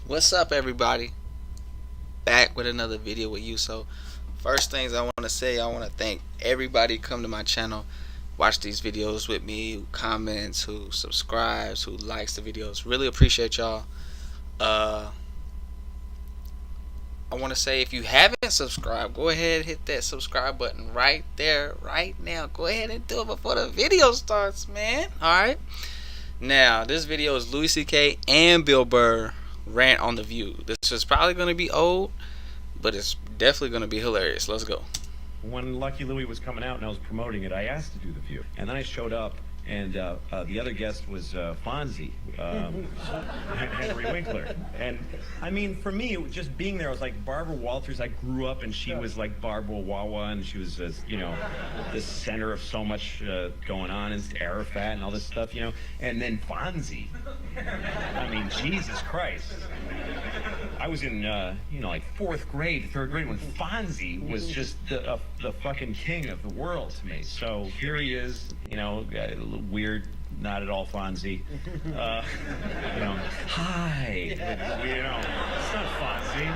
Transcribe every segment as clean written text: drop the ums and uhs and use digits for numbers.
What's up, everybody? Back with another video with you. So, first things I want to say, I want to thank everybody come to my channel, watch these videos with me, who comments, who subscribes, who likes the videos. Really appreciate y'all. Uh, I want to say if you haven't subscribed, go ahead and hit that subscribe button right there, right now. Go ahead and do it before the video starts, man. All right. Now, this video is Louis C.K. and Bill Burr rant on The View. This is probably going to be old, but it's definitely going to be hilarious. Let's go. When Lucky Louie was coming out and I was promoting it, I asked to do The View. And then I showed up, and the other guest was Fonzie, Henry Winkler. And, I mean, for me, it was just being there, I was like Barbara Walters. I grew up, and she was like Barbara Wawa, and she was, the center of so much going on, and Arafat and all this stuff, And then Fonzie. I mean, Jesus Christ. I was in, like fourth grade, third grade, when Fonzie was just the fucking king of the world to me. So here he is, a little weird, not at all Fonzie. Hi. It's not Fonzie.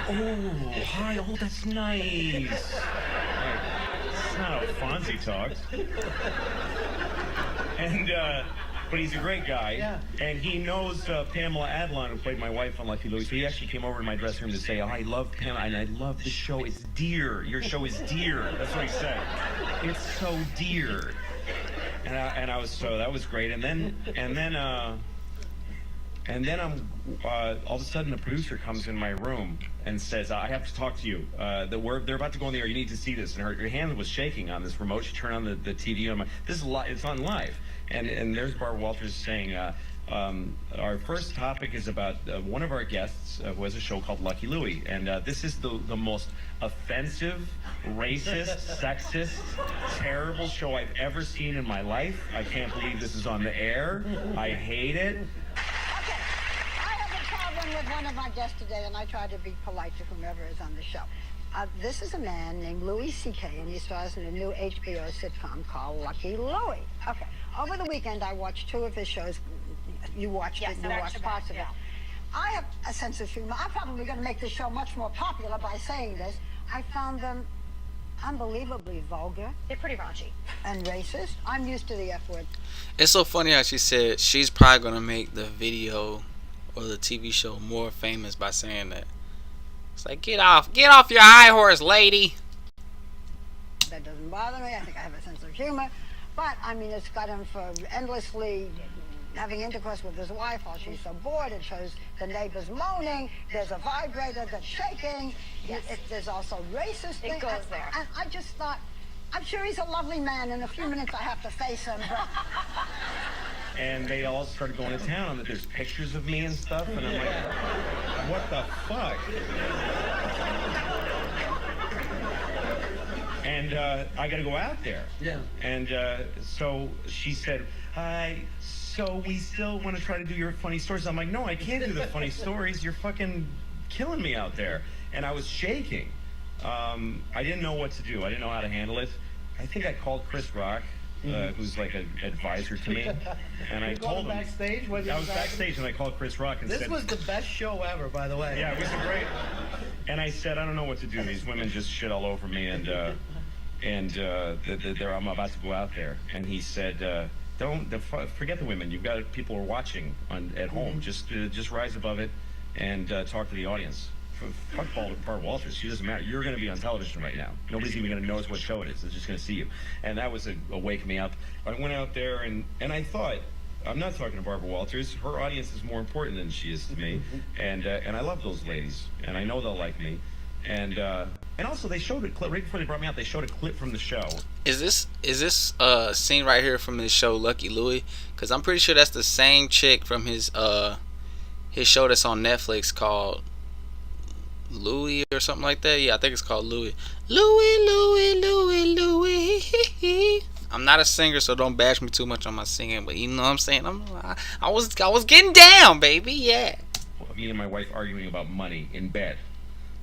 Oh, hi. Oh, that's nice. That's not how Fonzie talks. And, but he's a great guy, yeah. And he knows Pamela Adlon, who played my wife on Lucky Louie. So he actually came over to my dressing room to say, "Oh, I love Pamela, and I love the show. It's dear. Your show is dear." That's what he said. It's so dear. And I was so that was great. And then I'm all of a sudden the producer comes in my room and says, "I have to talk to you. They're about to go on the air. You need to see this." And her hand was shaking on this remote. She turned on the TV. And this is live. It's on live. And there's Barbara Walters saying, our first topic is about one of our guests who has a show called Lucky Louie. And this is the most offensive, racist, sexist, terrible show I've ever seen in my life. I can't believe this is on the air. I hate it. Okay, I have a problem with one of my guests today, and I try to be polite to whomever is on the show. This is a man named Louis C.K., and he stars in a new HBO sitcom called Lucky Louie. Okay. Over the weekend, I watched two of his shows. You watched it, you watched parts of it. I have a sense of humor. I'm probably going to make this show much more popular by saying this. I found them unbelievably vulgar. They're pretty raunchy. And racist. I'm used to the F word. It's so funny how she said she's probably going to make the video or the TV show more famous by saying that. It's like, get off your high horse, lady. That doesn't bother me. I think I have a sense of humor. But, I mean, it's got him for endlessly having intercourse with his wife while she's so bored. It shows the neighbors moaning. There's a vibrator that's shaking. Yes. There's also racist things. It goes there. And I just thought, I'm sure he's a lovely man. In a few minutes, I have to face him. But... And they all started going to town on that. There's pictures of me and stuff. And I'm like, what the fuck? And I got to go out there. Yeah. And so she said, "Hi, so we still want to try to do your funny stories." I'm like, "No, I can't do the funny stories. You're fucking killing me out there." And I was shaking. I didn't know what to do. I didn't know how to handle it. I think I called Chris Rock, who's like an advisor to me. And I told him. Backstage? I was backstage and I called Chris Rock and said... This was the best show ever, by the way. Yeah, it was great. And I said, "I don't know what to do. These women just shit all over me, and I'm about to go out there." And he said, forget the women. You've got people who are watching at home. Just rise above it and talk to the audience. Fuck Barbara Walters. She doesn't matter. You're going to be on television right now. Nobody's even going to notice what show it is. They're just going to see you. And that was a wake me up. I went out there and I thought, I'm not talking to Barbara Walters. Her audience is more important than she is to me. And I love those ladies. And I know they'll like me. And also they showed a clip right before they brought me out. They showed a clip from the show. Is this scene right here from his show Lucky Louie? Because I'm pretty sure that's the same chick from his show that's on Netflix called Louie or something like that. Yeah, I think it's called Louie. Louie. I'm not a singer, so don't bash me too much on my singing. But you know what I'm saying? I was getting down, baby. Yeah. Me and my wife arguing about money in bed,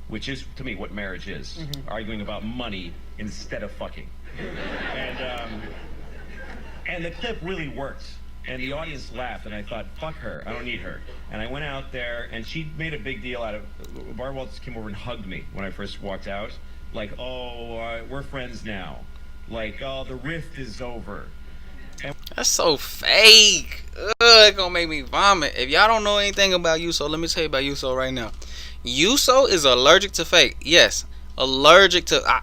which is to me what marriage is. Arguing about money instead of fucking. And the clip really worked. And the audience laughed, and I thought, fuck her, I don't need her. And I went out there, and she made a big deal out of, Barbara Walters came over and hugged me when I first walked out. Like, oh, we're friends now. Like, oh, the rift is over. And That's so fake. Ugh, it's gonna make me vomit. If y'all don't know anything about Yuso, let me tell you about Yuso right now. Yuso is allergic to fake. Yes, allergic to.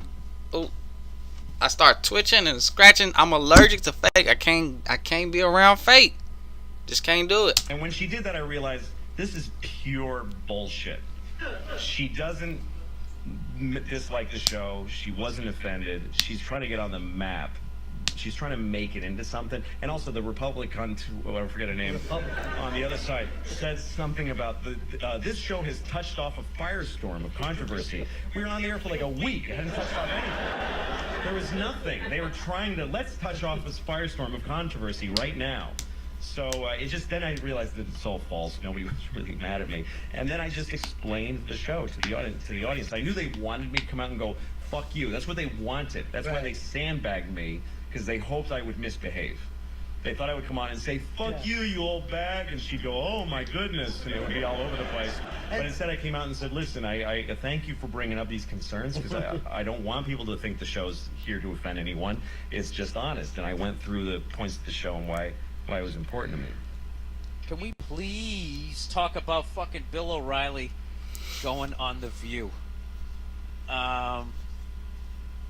I start twitching and scratching. I'm allergic to fake. I can't be around fake. Just can't do it. And when she did that, I realized this is pure bullshit. She doesn't dislike the show. She wasn't offended. She's trying to get on the map. She's trying to make it into something. And also the Republican, I forget her name, on the other side, says something about this show has touched off a firestorm of controversy. We were on the air for like a week. It hadn't touched off anything. There was nothing. They were trying to, let's touch off this firestorm of controversy right now. So then I realized that it's all false. Nobody was really mad at me. And then I just explained the show to the audience. I knew they wanted me to come out and go, fuck you. That's what they wanted. That's why they sandbagged me, because they hoped I would misbehave. They thought I would come on and say, fuck you, you old bag. And she'd go, oh my goodness. And it would be all over the place. But instead I came out and said, listen, I thank you for bringing up these concerns, because I don't want people to think the show's here to offend anyone. It's just honest. And I went through the points of the show and why it was important to me. Can we please talk about fucking Bill O'Reilly going on The View?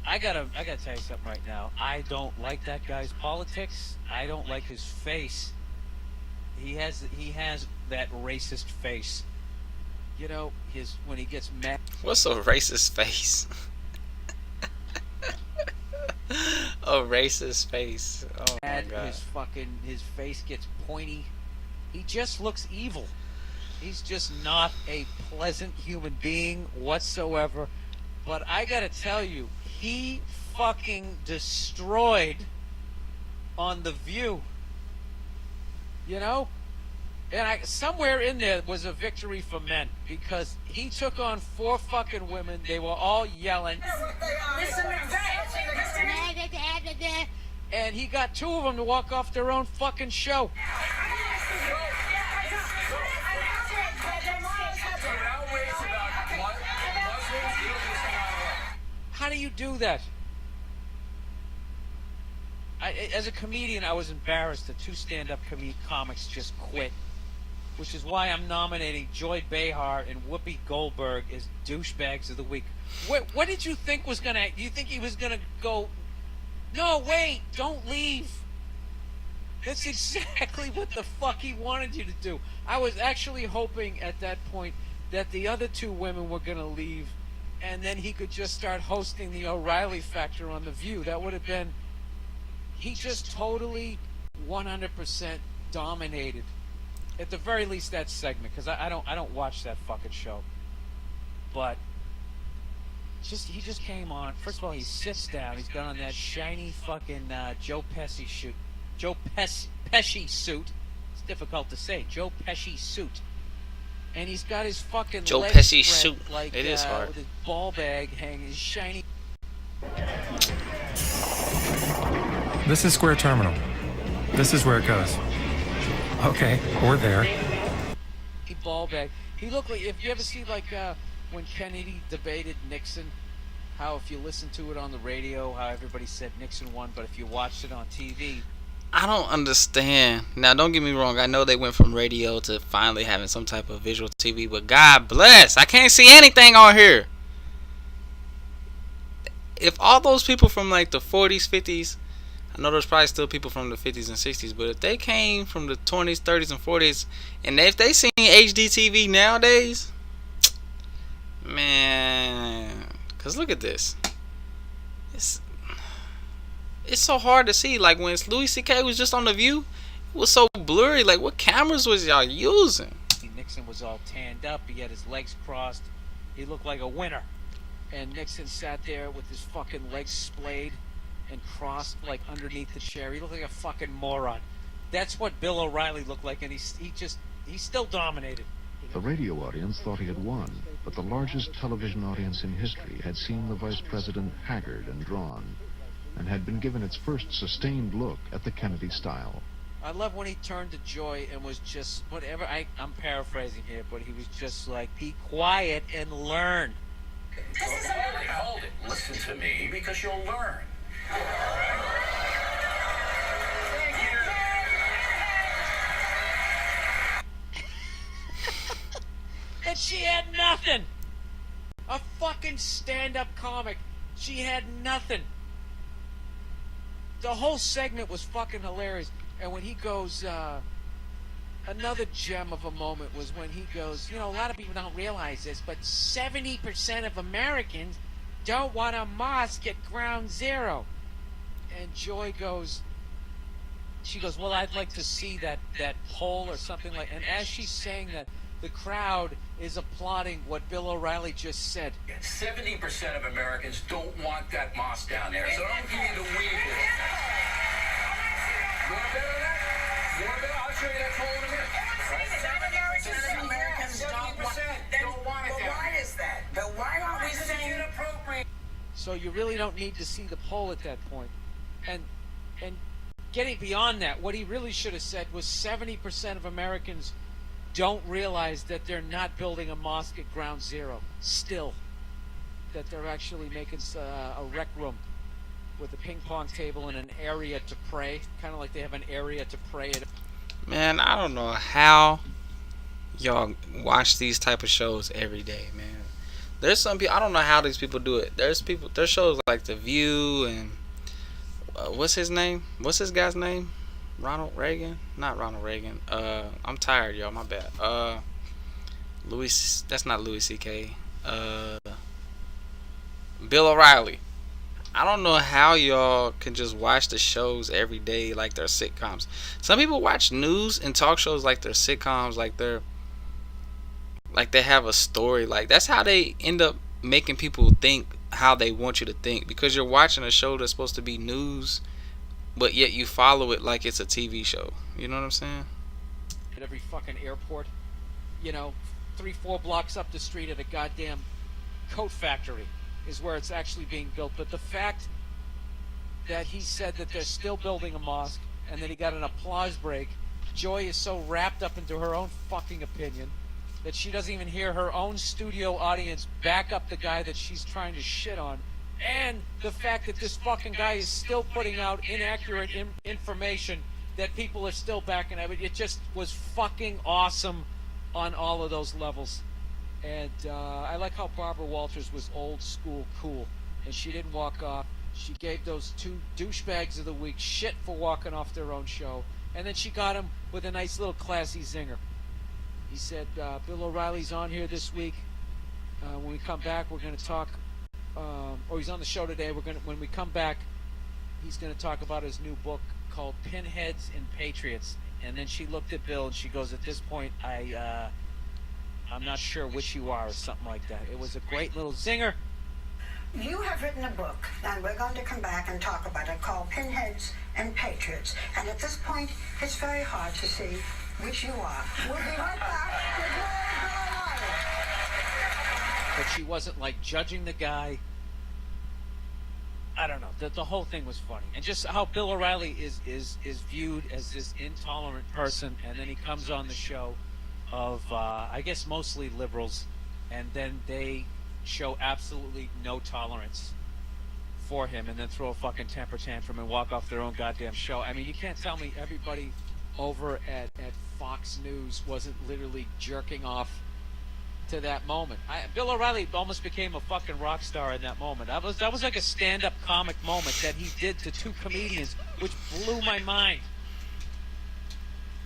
I gotta tell you something right now. I don't like that guy's politics. I don't like his face. He has that racist face. You know, when he gets mad. What's a racist face? A racist face. Oh my God. His face gets pointy. He just looks evil. He's just not a pleasant human being whatsoever. But I gotta tell you, he fucking destroyed on The View. You know? And somewhere in there was a victory for men, because he took on 4 fucking women. They were all yelling. And he got 2 of them to walk off their own fucking show. How do you do that? As a comedian, I was embarrassed that 2 stand-up comics just quit, which is why I'm nominating Joy Behar and Whoopi Goldberg as douchebags of the week. What did you think was gonna? You think he was gonna go? No, wait! Don't leave. That's exactly what the fuck he wanted you to do. I was actually hoping at that point that the other 2 women were gonna leave, and then he could just start hosting the O'Reilly Factor on The View. That would have been. He just totally 100% dominated. At the very least, that segment, because I don't watch that fucking show. But he just came on. First of all, he sits down. He's got on that shiny fucking Joe Pesci suit. It's difficult to say. Joe Pesci suit. And he's got his fucking Joe legs Pesci spread, suit. like, It is hard. with his ball bag hanging, his shiny. This is Square Terminal. This is where it goes. Okay, or there. Ball bag. He looked like, if you ever see like when Kennedy debated Nixon, how if you listen to it on the radio, how everybody said Nixon won, but if you watched it on TV. I don't understand. Now, don't get me wrong. I know they went from radio to finally having some type of visual TV, but God bless, I can't see anything on here. If all those people from like the 40s, 50s, I know there's probably still people from the 50s and 60s, but if they came from the 20s, 30s, and 40s, and if they seen HD TV nowadays, man, because look at this. It's so hard to see. Like when Louis C.K. was just on The View, it was so blurry. Like, what cameras was y'all using? Nixon was all tanned up. He had his legs crossed. He looked like a winner. And Nixon sat there with his fucking legs splayed and crossed like underneath the chair. He looked like a fucking moron. That's what Bill O'Reilly looked like, and he still dominated. The radio audience thought he had won, but the largest television audience in history had seen the vice president haggard and drawn, and had been given its first sustained look at the Kennedy style. I love when he turned to Joy and was just whatever. I'm paraphrasing here, but he was just like, "Be quiet and learn." Hold it. Listen to me because you'll learn. And she had nothing. A fucking stand-up comic. She had nothing. The whole segment was fucking hilarious. And when he goes, another gem of a moment was when he goes, a lot of people don't realize this, but 70% of Americans don't want a mosque at ground zero. And Joy goes, well, I'd like to see that poll or something like. And as she's saying that, the crowd is applauding what Bill O'Reilly just said. 70% of Americans don't want that mosque down there, so don't give me the weed. You want to bet on that? You want to bet? I'll show you that poll in a minute. 70% of Americans don't want it there. Why is that? But why aren't we saying inappropriate? So you really don't need to see the poll at that point. And getting beyond that, what he really should have said was 70% of Americans don't realize that they're not building a mosque at ground zero. Still, that they're actually making a rec room with a ping pong table and an area to pray, kind of like they have an area to pray at. Man, I don't know how y'all watch these type of shows every day, man. There's some people, I don't know how these people do it. There's shows like The View and what's his name? What's this guy's name? Ronald Reagan? Not Ronald Reagan. I'm tired, y'all. My bad. That's not Louis C.K. Bill O'Reilly. I don't know how y'all can just watch the shows every day like they're sitcoms. Some people watch news and talk shows like they're sitcoms, like they have a story. Like that's how they end up making people think how they want you to think, because you're watching a show that's supposed to be news, but yet you follow it like it's a TV show. You know what I'm saying? At every fucking airport, 3-4 blocks up the street at a goddamn coat factory is where it's actually being built. But the fact that he said that they're still building a mosque and that he got an applause break, Joy is so wrapped up into her own fucking opinion that she doesn't even hear her own studio audience back up the guy that she's trying to shit on. And the fact that this fucking guy is still putting out inaccurate information that people are still backing. It just was fucking awesome on all of those levels. And I like how Barbara Walters was old school cool, and she didn't walk off. She gave those two douchebags of the week shit for walking off their own show, and then she got him with a nice little classy zinger. He said, Bill O'Reilly's on here this week. When we come back, we're going to talk, or he's on the show today. When we come back, he's going to talk about his new book called Pinheads and Patriots. And then she looked at Bill and she goes, at this point, I'm not sure which you are, or something like that. It was a great little zinger. You have written a book, and we're going to come back and talk about it, called Pinheads and Patriots. And at this point, it's very hard to see which you are. We'll be right back with more Bill O'Reilly. But she wasn't like judging the guy. I don't know. The whole thing was funny, and just how Bill O'Reilly is viewed as this intolerant person, and then he comes on the show of I guess mostly liberals, and then they show absolutely no tolerance for him, and then throw a fucking temper tantrum and walk off their own goddamn show. I mean, you can't tell me everybody over at Fox News wasn't literally jerking off to that moment. Bill O'Reilly almost became a fucking rock star in that moment. That was like a stand-up comic moment that he did to two comedians, which blew my mind.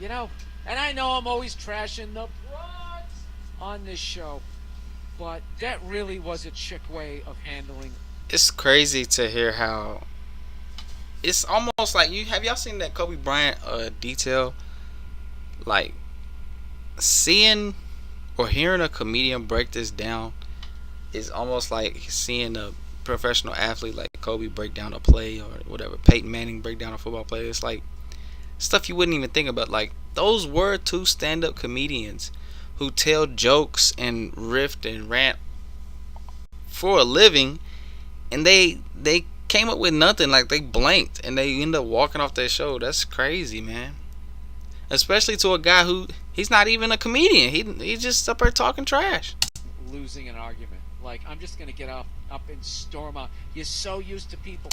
And I know I'm always trashing the broads on this show, but that really was a chick way of handling. It's crazy to hear how it's almost like have y'all seen that Kobe Bryant detail? Like seeing or hearing a comedian break this down is almost like seeing a professional athlete like Kobe break down a play, or whatever, Peyton Manning break down a football play. It's like stuff you wouldn't even think about. Like, those were two stand-up comedians who tell jokes and riff and rant for a living, and they came up with nothing. Like, they blanked and they end up walking off their show. That's crazy, man. especially to a guy who he's not even a comedian. He's just up there talking trash. Losing an argument. Like, I'm just gonna get up and storm out. You're so used to people.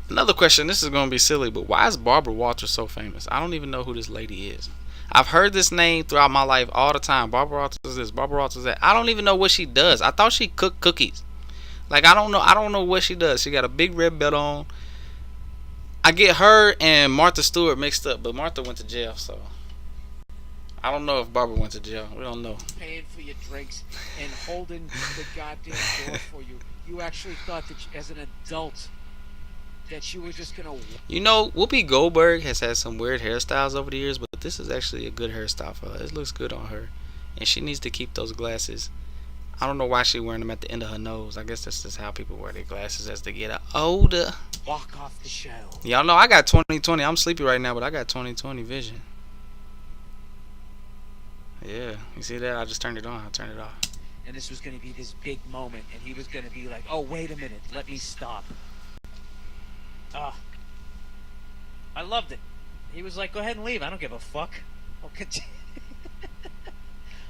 Another question. This is gonna be silly, but why is Barbara Walters so famous? I don't even know who this lady is. I've heard this name throughout my life all the time. Barbara Walters this, Barbara Walters that. I don't even know what she does. I thought she cooked cookies. Like, I don't know what she does. She got a big red belt on. I get her and Martha Stewart mixed up, but Martha went to jail, so I don't know if Barbara went to jail. We don't know. Paying for your drinks and holding the goddamn door for you. You actually thought that as an adult that you were just gonna. You know, Whoopi Goldberg has had some weird hairstyles over the years, but this is actually a good hairstyle for her. It looks good on her, and she needs to keep those glasses. I don't know why she's wearing them at the end of her nose. I guess that's just how people wear their glasses as they get older. Walk off the show. Y'all know I got 20/20. I'm sleepy right now, but I got 20/20 vision. Yeah, you see that? I just turned it on. I turned it off. And this was going to be this big moment, and he was going to be like, oh, wait a minute, let me stop. I loved it. He was like, go ahead and leave. I don't give a fuck. I'll continue.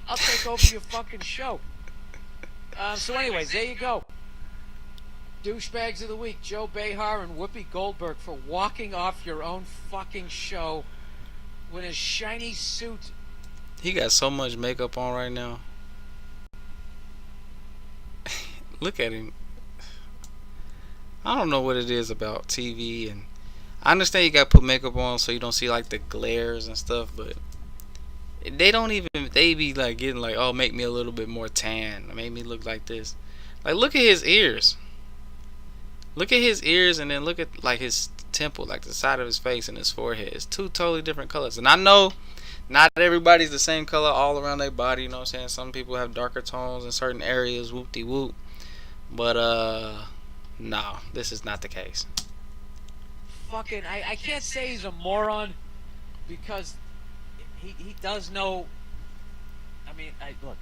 I'll take over your fucking show. So anyways, there you go. Douchebags of the week, Joe Behar and Whoopi Goldberg for walking off your own fucking show with a shiny suit. He got so much makeup on right now. Look at him. I don't know what it is about TV, and I understand you gotta put makeup on so you don't see like the glares and stuff, but they don't even, they be like getting like, oh, make me a little bit more tan, make me look like this. Like, look at his ears. Look at his ears, and then look at like his temple, like the side of his face and his forehead. It's two totally different colors. And I know not everybody's the same color all around their body, you know what I'm saying? Some people have darker tones in certain areas, whoop-de-whoop. But no, this is not the case. Fucking, I can't say he's a moron because he does know. I mean, look,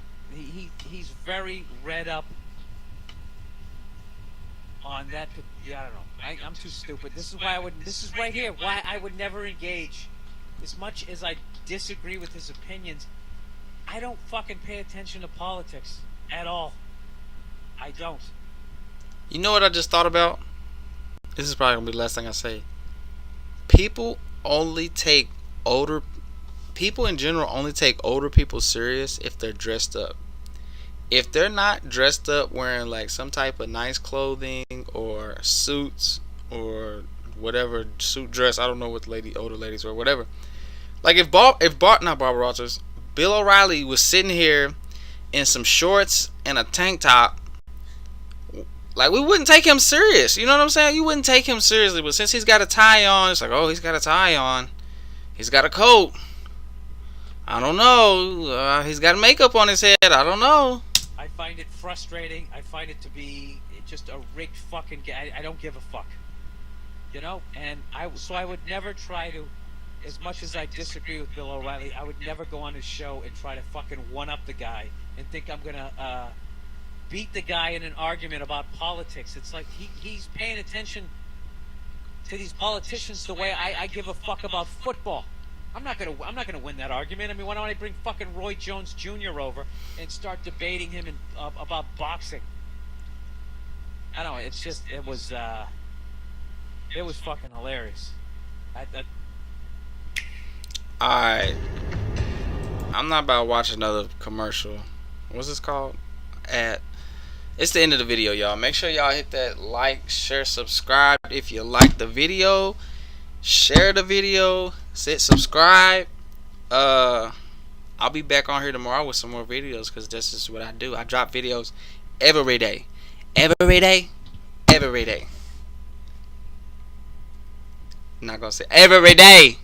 he's very read up on that. Yeah, I don't know. I'm too stupid. This is why I would. This is right here why I would never engage. As much as I disagree with his opinions, I don't fucking pay attention to politics at all. I don't. You know what I just thought about? This is probably gonna be the last thing I say. People in general only take older people serious if they're dressed up. If they're not dressed up wearing like some type of nice clothing or suits or whatever, suit dress, I don't know what older ladies wear, whatever. Like if not Barbara Walters, Bill O'Reilly was sitting here in some shorts and a tank top, like, we wouldn't take him serious. You know what I'm saying? You wouldn't take him seriously. But since he's got a tie on, it's like, oh, he's got a tie on. He's got a coat. I don't know. He's got makeup on his head. I don't know. I find it frustrating. I find it to be just a rigged fucking game. I don't give a fuck. You know? And so I would never try to, as much as I disagree with Bill O'Reilly, I would never go on his show and try to fucking one-up the guy and think I'm going to beat the guy in an argument about politics. It's like he's paying attention to these politicians the way I give a fuck about football. I'm not gonna win that argument. I mean, why don't I bring fucking Roy Jones Jr. over and start debating him about boxing? I don't know. It's just it was fucking hilarious. Alright, I'm not about to watch another commercial. What's this called? It's the end of the video, y'all. Make sure y'all hit that like, share, subscribe if you like the video. Share the video, hit subscribe. I'll be back on here tomorrow with some more videos because this is what I do. I drop videos every day. Every day. Every day. I'm not gonna say every day.